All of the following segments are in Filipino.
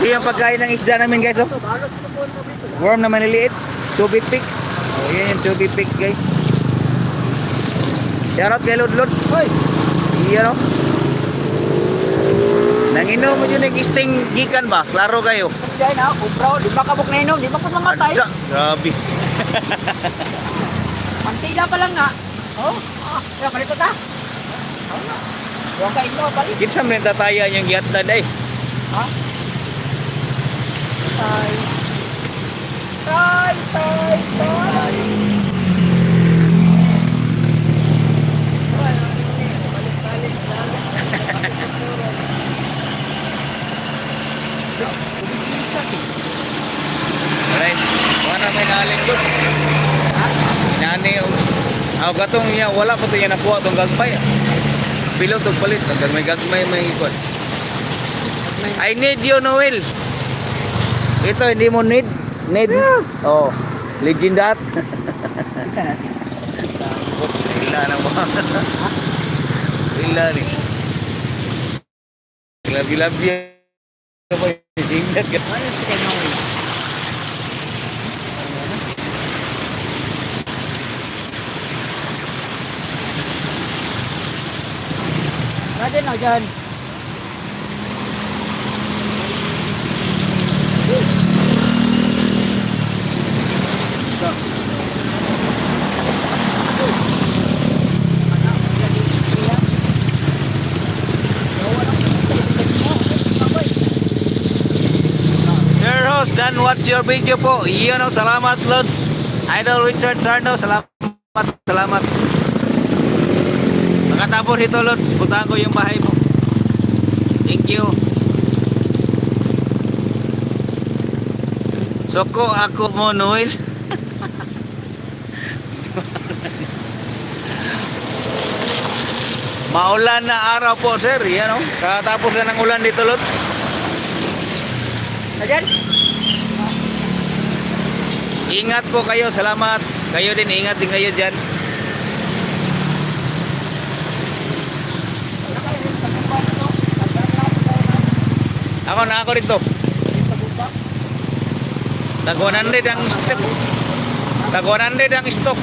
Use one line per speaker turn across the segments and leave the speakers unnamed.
Ito yung pagkain ng isda namin guys, oh. Worm na maliliit, chubby pig. Oh, yan yung chubby pig guys. Shoutout kay Lodlod. Hoy. Iyan, oh. Nanginom mo yun yung isting gikan ba? Klaro kayo.
Diyan na, bro, di ba kabok na inom? Di ba ka mamatay?
Grabe.
Mantila pa lang nga. Oh, kaya balik ko ta. Huwag ka ino, balik.
Kinsa man tataya yung giatdan ay.
Ha? Tay. Tay, tay, tay. Balik-balik lang.
Alright. Wala may naling doon. Nani yung katong niya wala pa to niya nakuha tong gagmay. Pilot og palit hanggang may gagmay may ikot. I need you, Noel. Ito hindi mo need. Need. Oh. Legend that. Ila na mo. Ila ni. Labi-labi apa ingat kan?
Ada no John.
Sir host, dan watch your video po. Iyon o, salamat Lods. Idol Richard Sarno, salamat. Salamat. Makatapos ito Lods, putahan ko yung bahay mo. Thank you. Soko ako mo Noel. Maulan na araw po sir. Yan o. Katapos na ng ulan dito Lods.
Ayan.
Ingat po kayo. Salamat. Kayo din. Ingat din kayo dyan. Ako dito. Tag 100 ang stock. Tag 100 ang stock.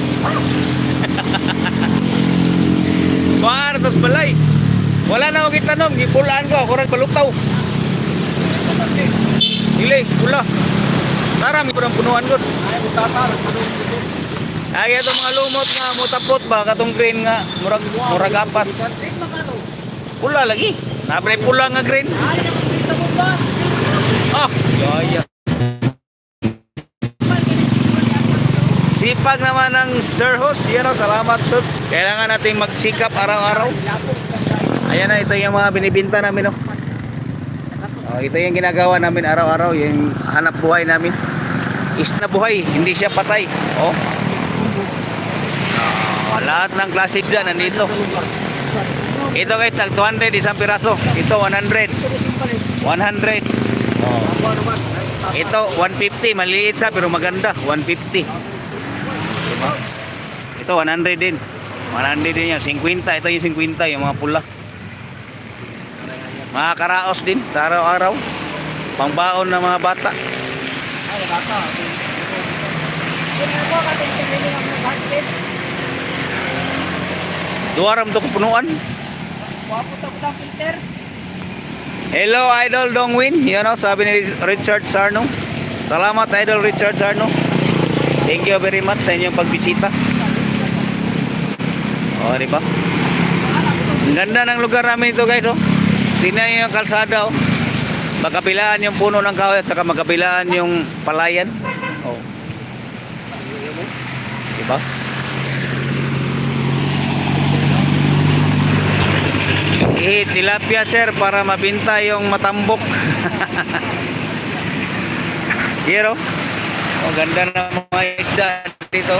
Kuha na tos balay. Wala na akong itanom. Gipulaan ko. Ako rin balutaw. Dili, pula. Tara, may punuan doon. Ay, ito mga lumot nga, mutapot ba? Katong green nga, murag apas. Pula lagi. Nabre pula nga green. Ah, yaya. Sipag naman ng Sir Host. Yan o, salamat doon. Kailangan natin magsikap araw-araw. Ayan na, ito yung mga binibinta namin o. Ito yung ginagawa namin araw-araw, yung hanap buhay namin. Is na buhay, hindi siya patay. Oh. Lahat ng classic dyan nandito. Ito guys, tag 200 isang piraso. Ito 100. 100. Oh. Ito 150, maliit siya pero maganda. 150. Diba? Ito 100 din. 100 din yan. 50, ito yung 50, yung mga pula. Mga karaos din sa araw-araw. Pangbaon ng mga bata.
Ay, bata. Kung ako katintin ng mga basket.
Duwaram to kupunuan.
Wapo ta ko filter.
Hello Idol Dongwin. Yan o, sabi ni Richard Sarno. Salamat Idol Richard Sarno. Thank you very much sa inyong pagbisita. O, diba? Ang ganda ng lugar namin ito guys, oh. Tingnan nyo yung kalsada, oh. Magkabilaan yung puno ng kahoy at saka magkabilaan yung palayan. Oh. Diba? Tilapia sir para mabinta yung matambok. Hero. Oh, ganda na mga isda dito.